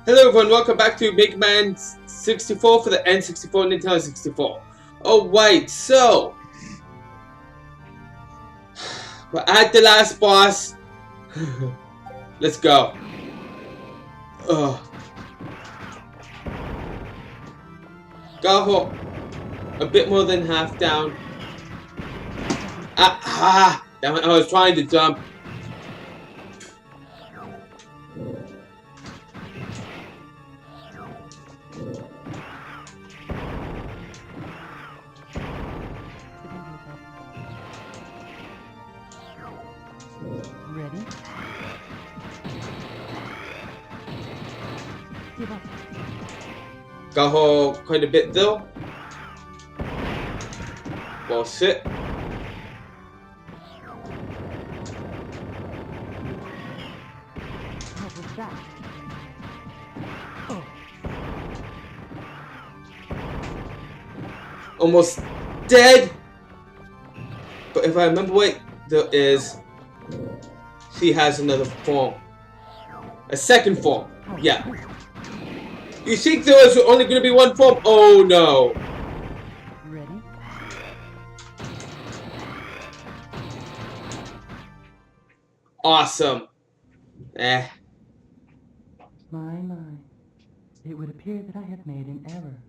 Hello everyone, welcome back to Mega Man 64 for the N64 Nintendo 64. Alright, so we're at the last boss. Let's go. Go a bit more than half down. Damn it, I was trying to jump. Ready? Give up. Go quite a bit though. Well, sit. What was that? Oh. Almost dead. But if I remember right, there is. She has another form. A second form. Yeah. You think there was only going to be one form? Oh no. Ready? Awesome. My. It would appear that I have made an error.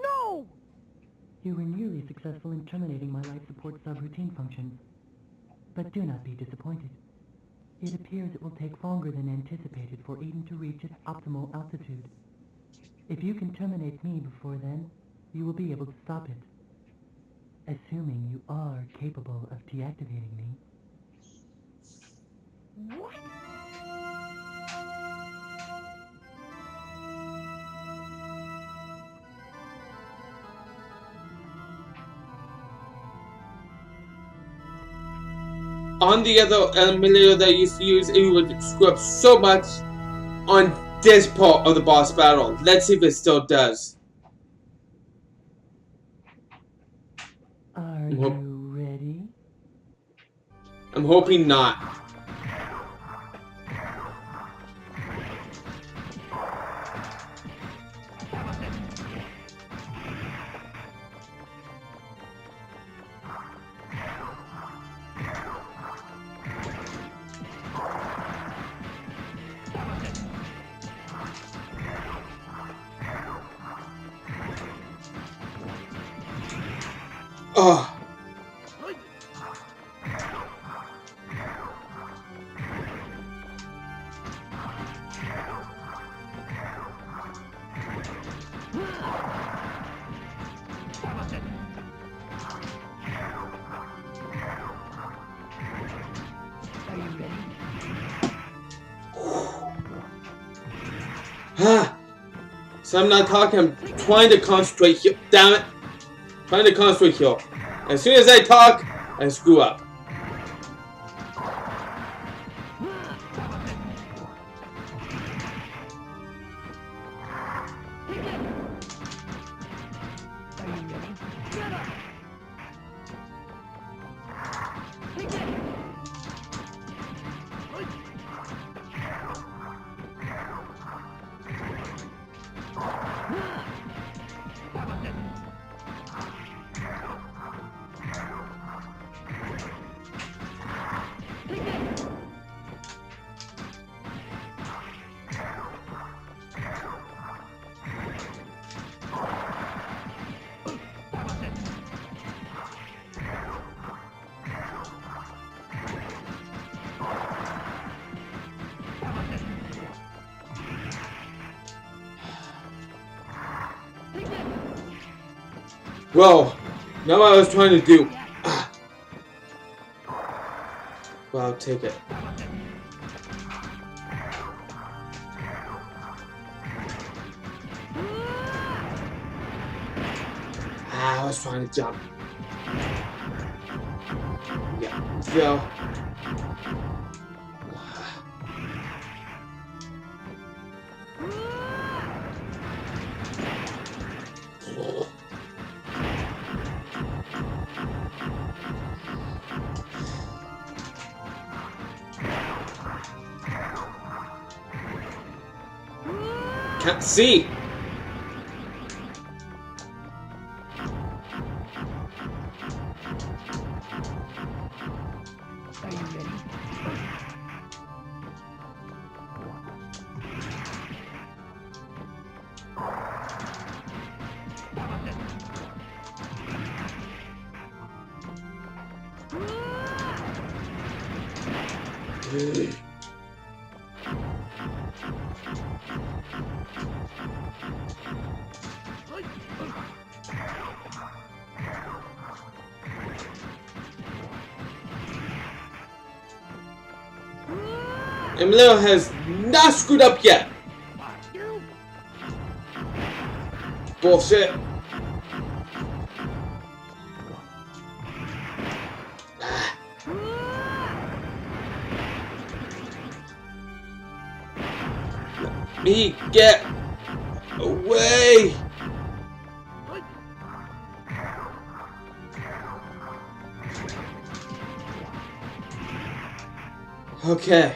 No! You were nearly successful in terminating my life support subroutine functions. But do not be disappointed. It appears it will take longer than anticipated for Eden to reach its optimal altitude. If you can terminate me before then, you will be able to stop it. Assuming you are capable of deactivating me. What? On the other emulator that I used to use, it would screw up so much on this part of the boss battle. Let's see if it still does. Are you ready? I'm hoping not. Oh. Are you ready? So I'm not talking, I'm trying to concentrate here. Damn it. Trying to concentrate here. As soon as I talk, I screw up. Well, now what I was trying to do. Well, I'll take it. I was trying to jump. Yeah, so. Can't see. Are you ready? Emilio has not screwed up yet. Bullshit. Let me get away. Okay.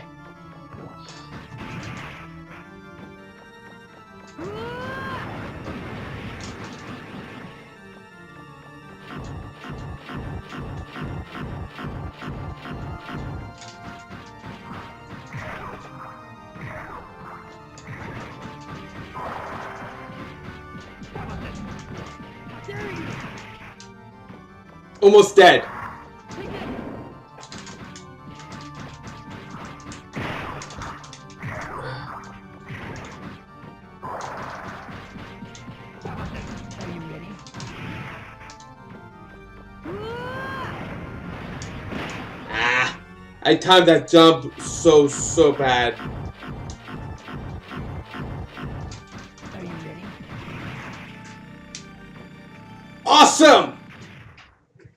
Almost dead. I timed that jump so bad. Are you ready? Awesome!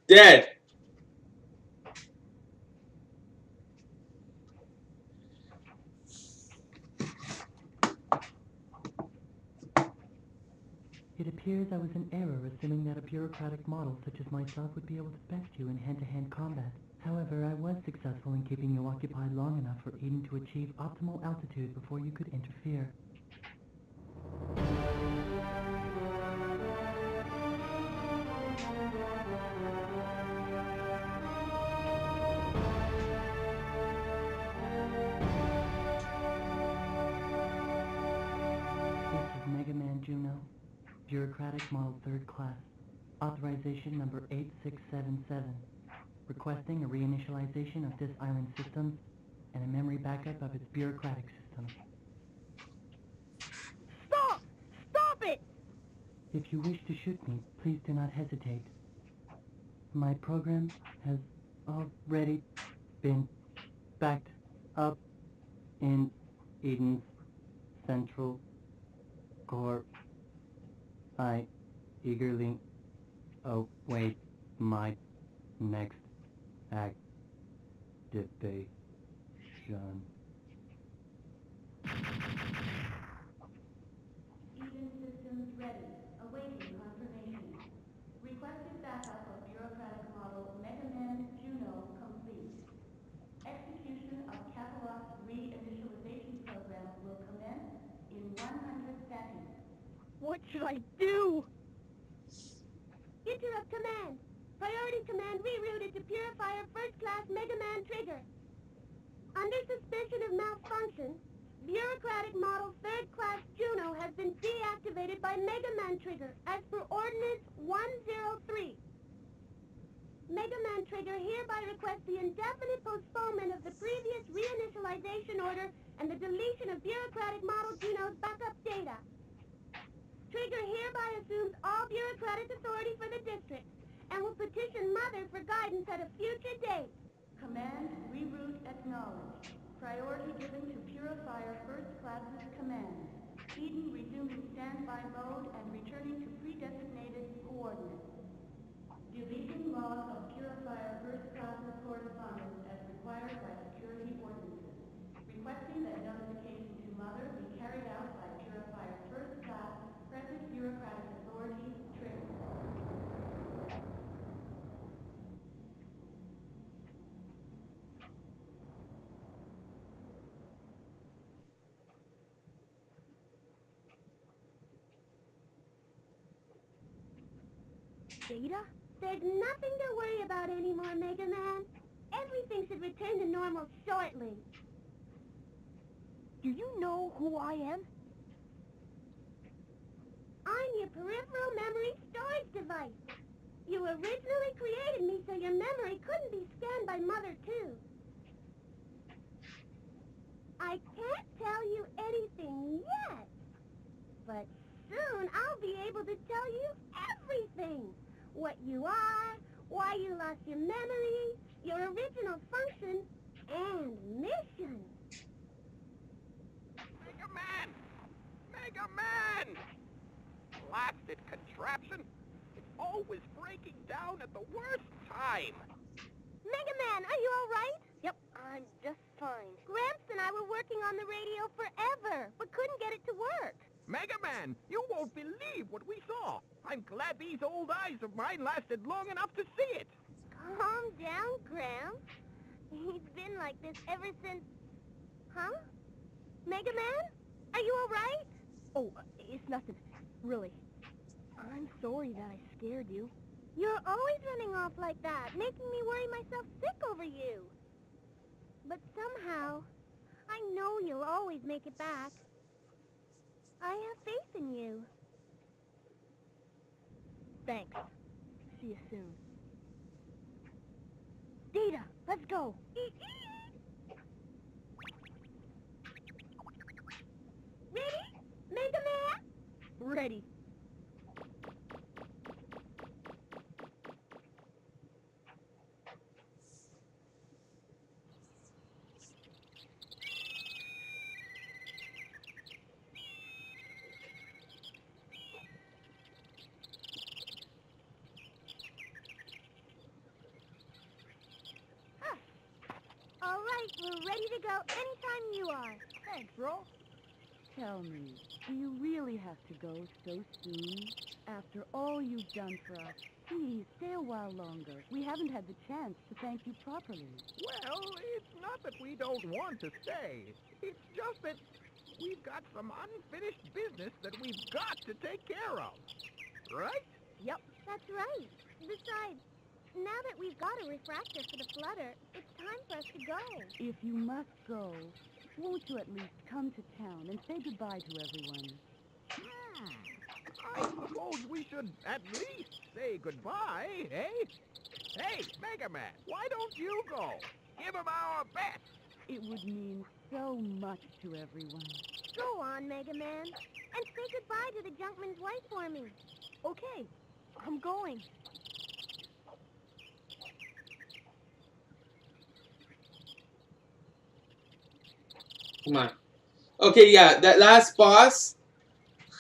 Dead. It appears I was in error assuming that a bureaucratic model such as myself would be able to best you in hand-to-hand combat. However, I was successful in keeping you occupied long enough for Eden to achieve optimal altitude before you could interfere. This is Mega Man Juno, Bureaucratic Model 3rd Class, Authorization Number 8677, requesting a reinitialization of this island system and a memory backup of its bureaucratic system. Stop! Stop it! If you wish to shoot me, please do not hesitate. My program has already been backed up in Eden's central core. I eagerly await my next activation. Eden systems ready, awaiting confirmation. Requested backup of bureaucratic model Mega Man Juno complete. Execution of Catalog's reinitialization program will commence in 100 seconds. What should I do? Interrupt command. Priority command rerouted to Purifier First Class Mega Man Trigger. Under suspicion of malfunction, bureaucratic model 3rd Class Juno has been deactivated by Mega Man Trigger as per Ordinance 103. Mega Man Trigger hereby requests the indefinite postponement of the previous reinitialization order and the deletion of bureaucratic model Juno's backup data. Trigger hereby assumes all bureaucratic authority for the district and will petition Mother for guidance at a future date. Command reroute acknowledged. Priority given to Purifier First Class's command. Eden resuming standby mode and returning to pre-designated coordinates. Deleting log of Purifier First Class's correspondence as required by security ordinances. Requesting that notification to Mother be carried out by Purifier First Class, present bureaucratic authority, trigger. Data? There's nothing to worry about anymore, Mega Man. Everything should return to normal shortly. Do you know who I am? I'm your peripheral memory storage device. You originally created me so your memory couldn't be scanned by Mother 2. I can't tell you anything yet, but soon I'll be able to tell you everything. What you are, why you lost your memory, your original function, and mission. Mega Man! Mega Man! Blasted contraption! It's always breaking down at the worst time! Mega Man, are you all right? Yep, I'm just fine. Gramps and I were working on the radio forever, but couldn't get it to work. Mega Man, you won't believe what we saw! I'm glad these old eyes of mine lasted long enough to see it! Calm down, Gramps. He's been like this ever since... Huh? Mega Man? Are you all right? Oh, it's nothing. Really. I'm sorry that I scared you. You're always running off like that, making me worry myself sick over you. But somehow, I know you'll always make it back. I have faith in you. Thanks. See you soon. Data, let's go. Ready? Mega Man? Ready. All right, we're ready to go anytime you are. Thanks, bro. Tell me, do you really have to go so soon? After all you've done for us, please stay a while longer. We haven't had the chance to thank you properly. Well, it's not that we don't want to stay. It's just that we've got some unfinished business that we've got to take care of. Right? Yep. That's right. Besides, now that we've got a refractor for the flutter, it's time for us to go. If you must go, won't you at least come to town and say goodbye to everyone? I suppose we should at least say goodbye, eh? Hey, Mega Man, why don't you go? Give him our best. It would mean so much to everyone. Go on, Mega Man, and say goodbye to the Junkman's wife for me. Okay, I'm going. Come on. Okay, yeah, that last boss,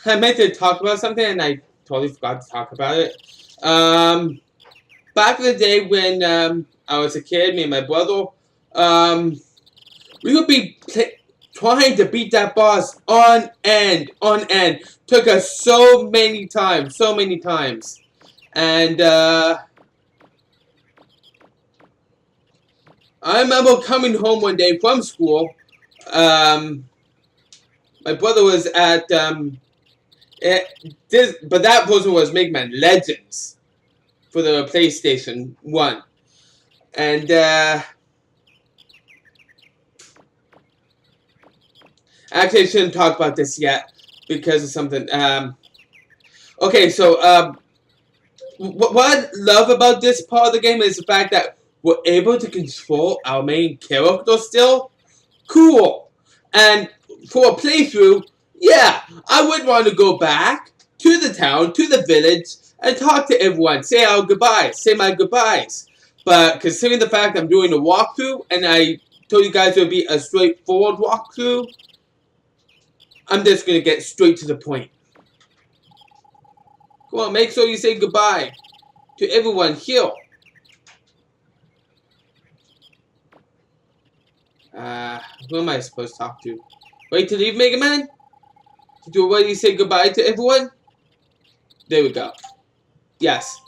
I meant to talk about something and I totally forgot to talk about it. Back in the day when I was a kid, me and my brother, we would be trying to beat that boss on end. Took us so many times. And I remember coming home one day from school. My brother was at but that person was Mega Man Legends for the PlayStation 1. And actually I shouldn't talk about this yet because of something. Okay, so what I love about this part of the game is the fact that we're able to control our main character still. Cool. And for a playthrough, yeah, I would want to go back to the town, to the village, and talk to everyone. Say our goodbyes. Say my goodbyes. But considering the fact I'm doing a walkthrough, and I told you guys it would be a straightforward walkthrough, I'm just going to get straight to the point. Come on, make sure you say goodbye to everyone here. Who am I supposed to talk to? Wait to leave, Mega Man? To do what you say goodbye to everyone? There we go. Yes.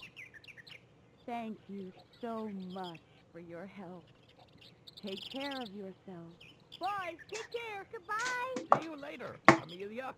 Thank you so much for your help. Take care of yourself. Bye. Take care. Goodbye. See you later, Amelia.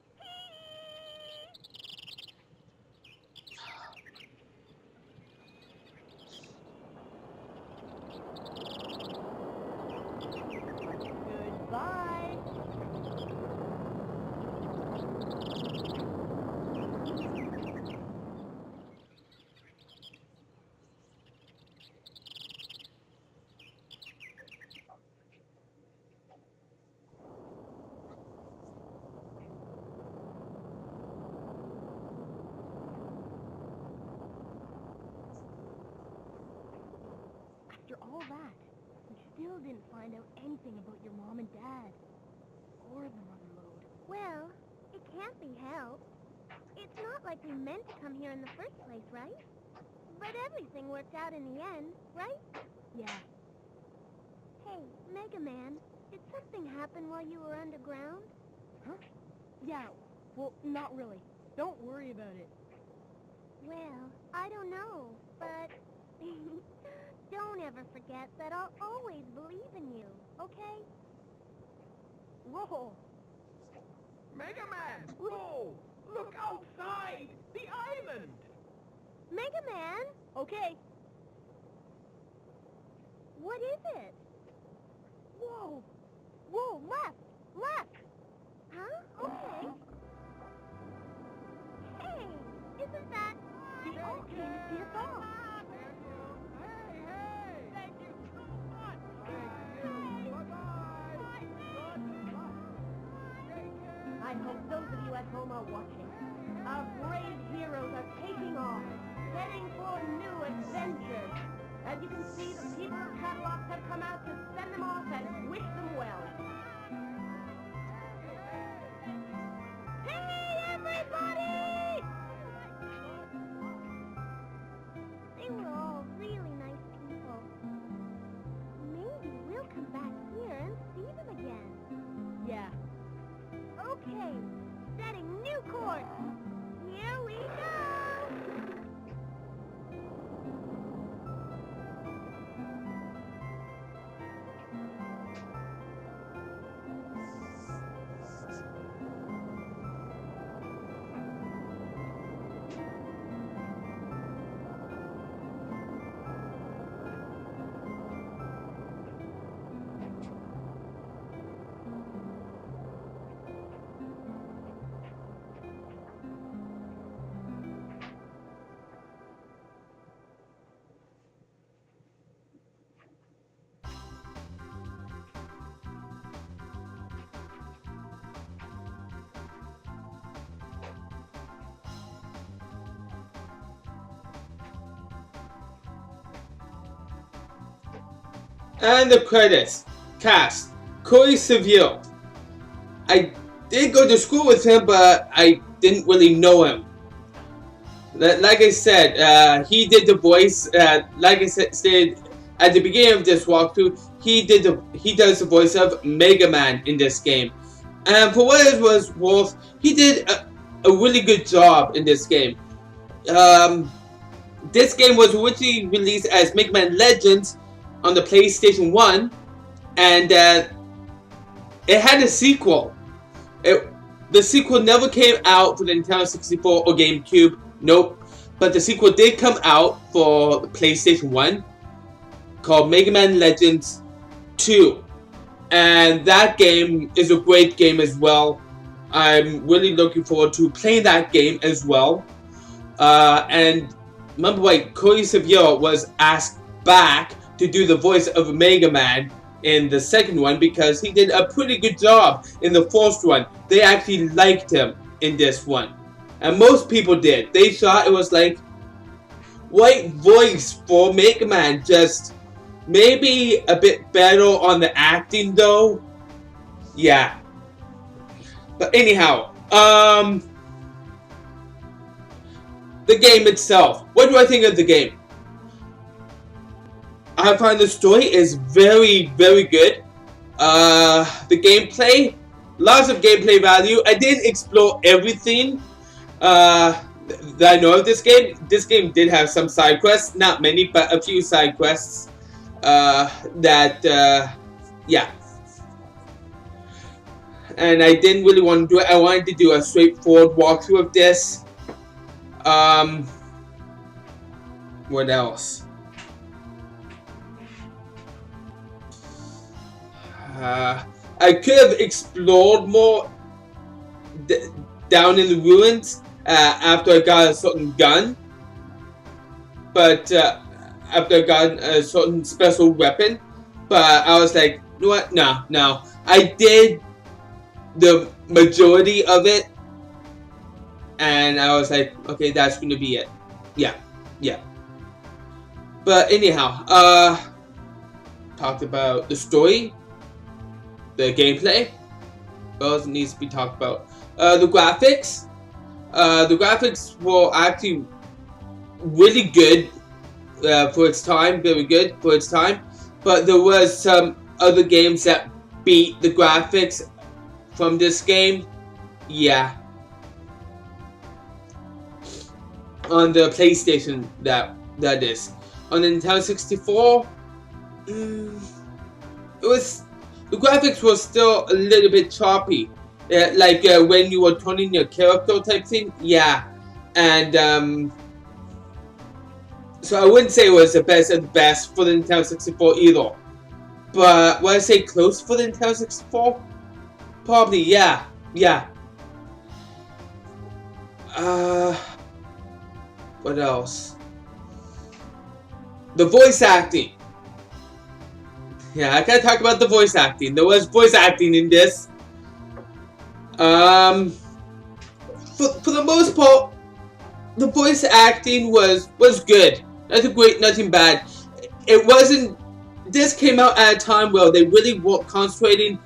after all that, we still didn't find out anything about your mom and dad. Or the mother lode. Well, it can't be helped. It's not like we meant to come here in the first place, right? But everything worked out in the end, right? Yeah. Hey, Mega Man, did something happen while you were underground? Huh? Yeah, well, not really. Don't worry about it. Well, I don't know, but don't ever forget that I'll always believe in you, okay? Whoa! Mega Man! Whoa! Look outside! The island! Mega Man? Okay. What is it? Whoa! Whoa, left! Left! Huh? Okay. Hey! Isn't that... They all came to see us off. Hey, hey! Thank you so much! Thank you! Bye-bye! Good luck! Take care! I hope those of you at home are watching. Our brave heroes are taking off, heading for new adventures. As you can see, the people of Catalogs have come out to send them off and wish them well. Hey, everybody! They were all really nice people. Maybe we'll come back here and see them again. Yeah. Okay, setting new course. Here we go! And the credits. Cast. Corey Seville. I did go to school with him, but I didn't really know him. Like I said, he did the voice. Like I said at the beginning of this walkthrough, he does the voice of Mega Man in this game. And for what it was worth, he did a really good job in this game. This game was originally released as Mega Man Legends on the PlayStation 1, and it had a sequel. The sequel never came out for the Nintendo 64 or GameCube, nope. But the sequel did come out for the PlayStation 1, called Mega Man Legends 2. And that game is a great game as well. I'm really looking forward to playing that game as well. And remember, like, Corey Seville was asked back to do the voice of Mega Man in the second one because he did a pretty good job in the first one. They actually liked him in this one. And most people did. They thought it was like, right voice for Mega Man, just maybe a bit better on the acting though. Yeah. But anyhow, the game itself. What do I think of the game? I find the story is very, very good. The gameplay, lots of gameplay value. I didn't explore everything that I know of this game. This game did have some side quests, not many, but a few side quests yeah. And I didn't really want to do it. I wanted to do a straightforward walkthrough of this. What else? I could have explored more down in the ruins after I got a certain gun, but after I got a certain special weapon. But I was like, you know what? No. I did the majority of it, and I was like, okay, that's gonna be it. Yeah. But anyhow, talked about the story, the gameplay. What else needs to be talked about? The graphics. The graphics were actually really good for its time, very good for its time. But there was some other games that beat the graphics from this game. Yeah. On the PlayStation, that is. On the Nintendo 64, it was, the graphics was still a little bit choppy, like when you were turning your character type thing. Yeah, and so I wouldn't say it was the best of the best for the Nintendo 64 either. But would I say close for the Nintendo 64? Probably, yeah, yeah. What else? The voice acting. Yeah, I gotta talk about the voice acting. There was voice acting in this. For the most part, the voice acting was good. Nothing great, nothing bad. It wasn't. This came out at a time where they really weren't concentrating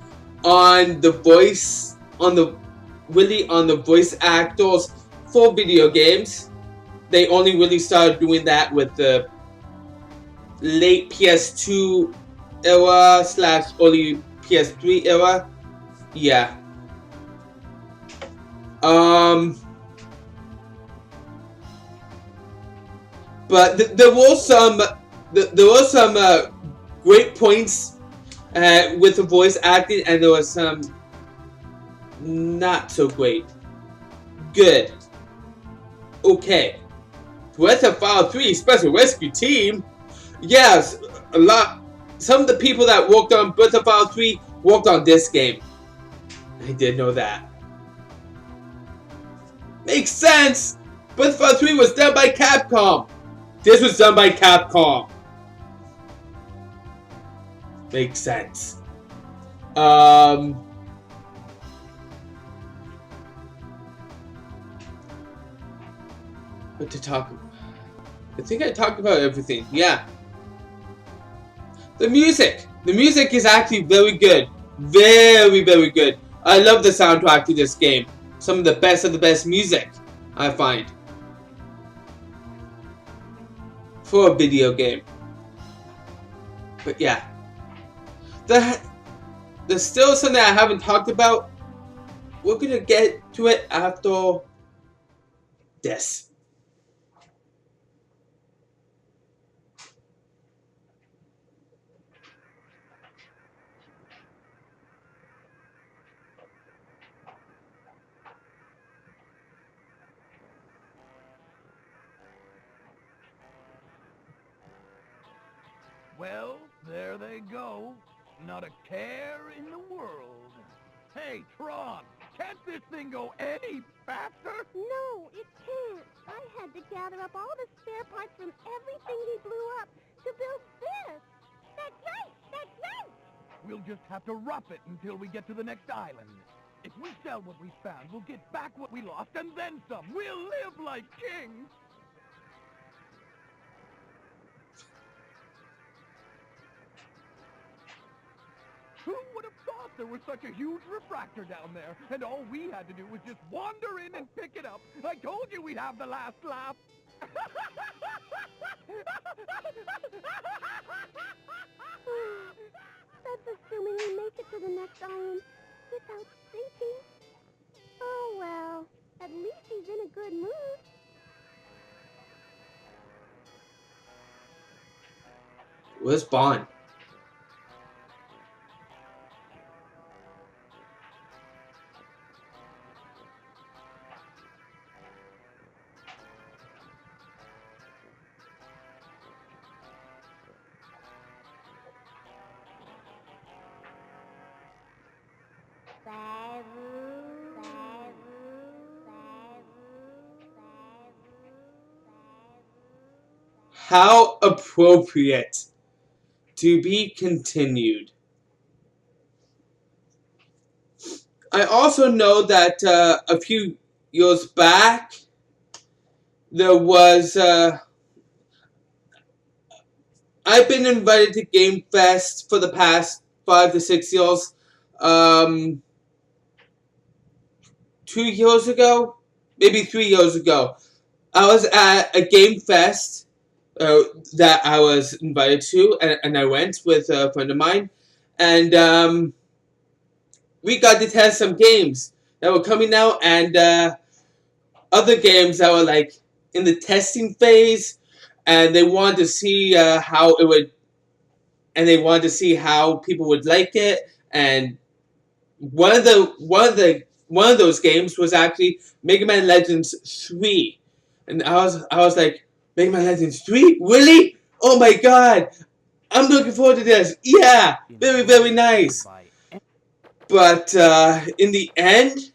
on the voice, on the voice actors for video games. They only really started doing that with the late PS2 era / early PS3 era. Yeah. But there were some great points with the voice acting, and there was some not so great. Good. Okay. Breath of Fire 3 Special Rescue Team. Yes, a lot. Some of the people that worked on Breath of Fire 3 worked on this game. I did know that. Makes sense. Breath of Fire 3 was done by Capcom. This was done by Capcom. Makes sense. What to talk about? I think I talked about everything. Yeah. The music. The music is actually very good. Very, very good. I love the soundtrack to this game. Some of the best music, I find, for a video game. But yeah. There's still something I haven't talked about. We're gonna get to it after this. Well, there they go. Not a care in the world. Hey, Tron, can't this thing go any faster? No, it can't. I had to gather up all the spare parts from everything he blew up to build this. That's right! That's right! We'll just have to rough it until we get to the next island. If we sell what we found, we'll get back what we lost and then some. We'll live like kings. Who would have thought there was such a huge refractor down there, and all we had to do was just wander in and pick it up? I told you we'd have the last laugh. That's assuming we make it to the next island without sinking. Oh well, at least he's in a good mood. Where's Bond? How appropriate. To be continued. I also know that a few years back there was I've been invited to Game Fest for the past 5 to 6 years. 2 years ago, maybe 3 years ago, I was at a Game Fest that I was invited to, and I went with a friend of mine, and we got to test some games that were coming out, and other games that were like in the testing phase, and they wanted to see how it would, and they wanted to see how people would like it, and one of those games was actually Mega Man Legends 3, and I was like, Mega Man Legends 3, really? Oh my god, I'm looking forward to this. Yeah, very very nice. But in the end,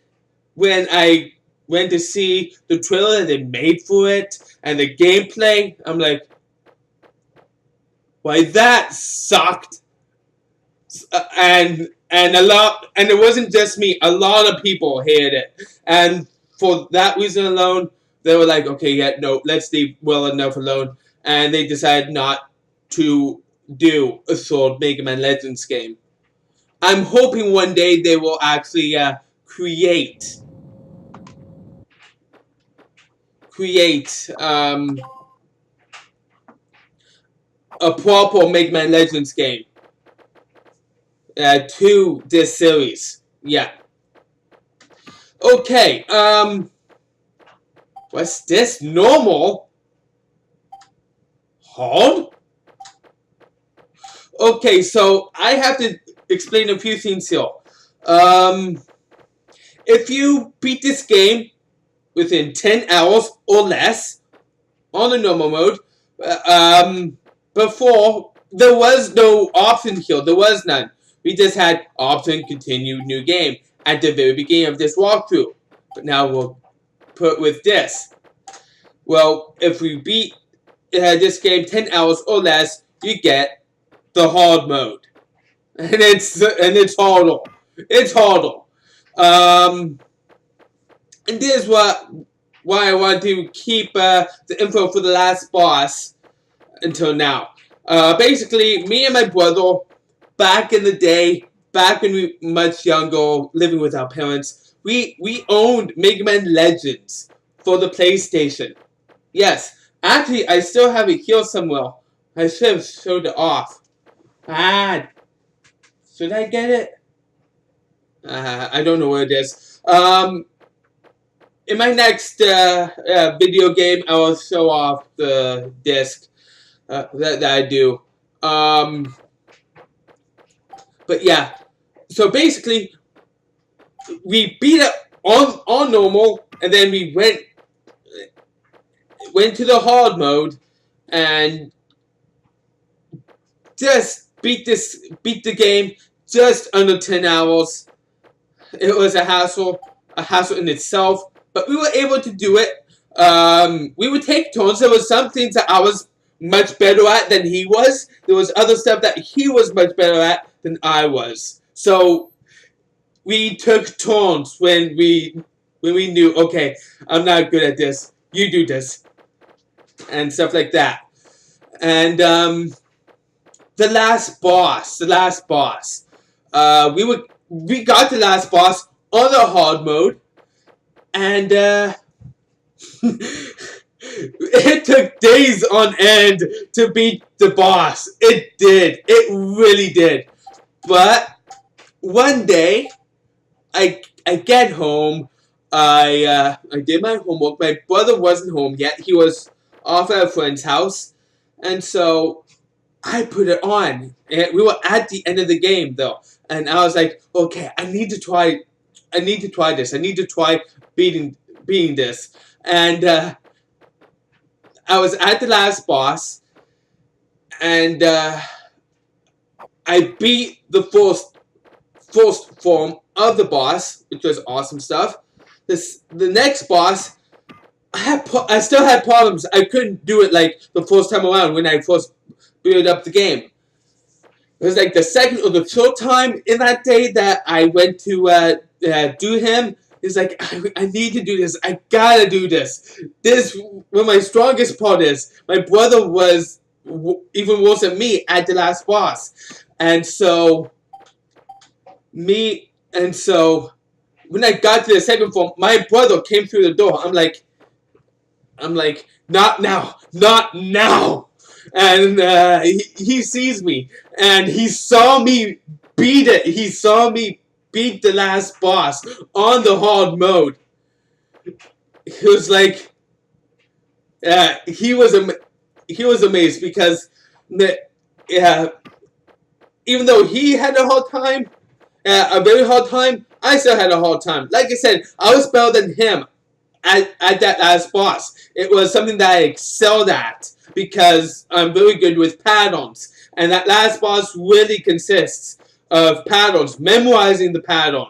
when I went to see the trailer that they made for it and the gameplay, I'm like, why that sucked. And it wasn't just me. A lot of people hated it, and for that reason alone, they were like, okay, yeah, no, let's leave well enough alone, and they decided not to do a third Mega Man Legends game. I'm hoping one day they will actually create a proper Mega Man Legends game to this series. Yeah. Okay. What's this? Normal? Hard? Okay, so I have to explain a few things here. If you beat this game within 10 hours or less on the normal mode, before, there was no option here. There was none. We just had option continue new game at the very beginning of this walkthrough. But now we'll put with this. Well, if we beat this game 10 hours or less, you get the hard mode. And it's harder. It's harder. And this is why I want to keep the info for the last boss until now. Basically, me and my brother, back in the day, back when we were much younger, living with our parents, we owned Mega Man Legends for the PlayStation. Yes, actually, I still have it here somewhere. I should have showed it off. Should I get it? I don't know where it is. In my next video game, I will show off the disc that I do. But yeah, so basically, we beat it on normal, and then we went to the hard mode, and just beat the game just under 10 hours. It was a hassle in itself, but we were able to do it. We would take turns. There was some things that I was much better at than he was. There was other stuff that he was much better at than I was. So we took turns when we knew, okay, I'm not good at this. You do this, and stuff like that. And the last boss. We got the last boss on the hard mode, and it took days on end to beat the boss. It did. It really did. But one day, I get home. I did my homework. My brother wasn't home yet. He was off at a friend's house, and so I put it on. And we were at the end of the game though, and I was like, okay, I need to try this. I need to try beating this. And I was at the last boss, and I beat the first form of the boss, which was awesome stuff. The next boss, I still had problems. I couldn't do it like the first time around when I first booted up the game. It was like the second or the third time in that day that I went to do him. It's like, I need to do this. I gotta do this. This, where my strongest part is. My brother was even worse than me at the last boss. And so when I got to the second form, my brother came through the door. I'm like, not now, not now. And he sees me, and he saw me beat it. He saw me beat the last boss on the hard mode. He was like, he was amazed because even though he had a hard time, a very hard time, I still had a hard time. Like I said, I was better than him at that last boss. It was something that I excelled at because I'm very good with patterns. And that last boss really consists of patterns, memorizing the pattern,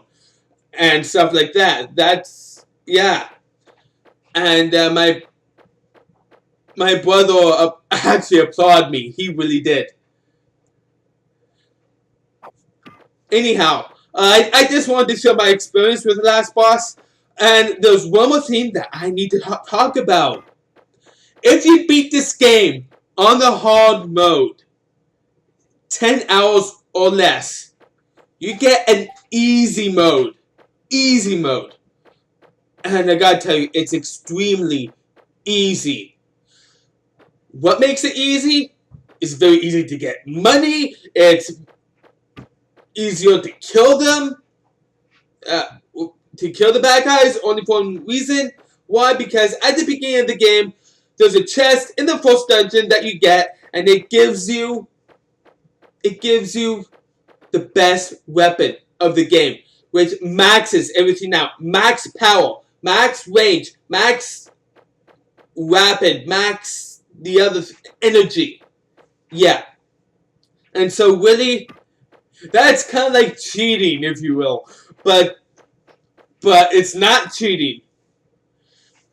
and stuff like that. That's, yeah. And my brother actually applauded me. He really did. Anyhow, I just wanted to share my experience with the last boss. And there's one more thing that I need to talk about. If you beat this game on the hard mode, 10 hours or less, you get an easy mode. Easy mode. And I gotta tell you, it's extremely easy. What makes it easy? It's very easy to get money. It's easier to kill them. To kill the bad guys, only for one reason. Why? Because at the beginning of the game, there's a chest in the first dungeon that you get, and it gives you the best weapon of the game, which maxes everything out. Max power, max range, max rapid, max the other energy. Yeah. And so really, that's kind of like cheating, if you will. But it's not cheating.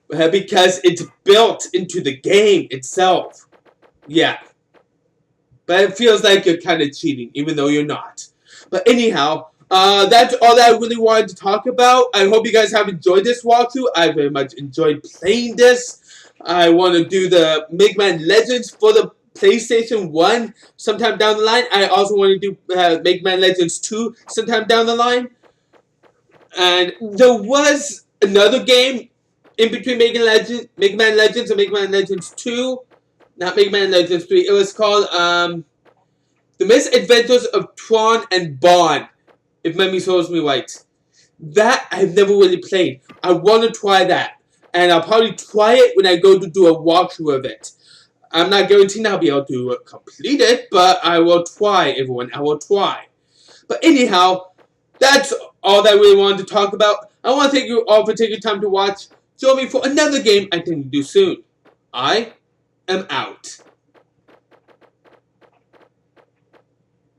Because it's built into the game itself. Yeah. But it feels like you're kind of cheating, even though you're not. But anyhow, that's all that I really wanted to talk about. I hope you guys have enjoyed this walkthrough. I very much enjoyed playing this. I want to do the Mega Man Legends for the PlayStation 1 sometime down the line. I also want to do Mega Man Legends 2 sometime down the line. And there was another game in between Mega Man Legends and Mega Man Legends 2. Not Mega Man Legends 3. It was called The Misadventures of Tron and Bond, if memory serves me right. That I've never really played. I want to try that. And I'll probably try it when I go to do a walkthrough of it. I'm not guaranteeing I'll be able to complete it, but I will try, everyone. I will try. But anyhow, that's all that I really wanted to talk about. I want to thank you all for taking time to watch. Join me for another game I think to do soon. I am out.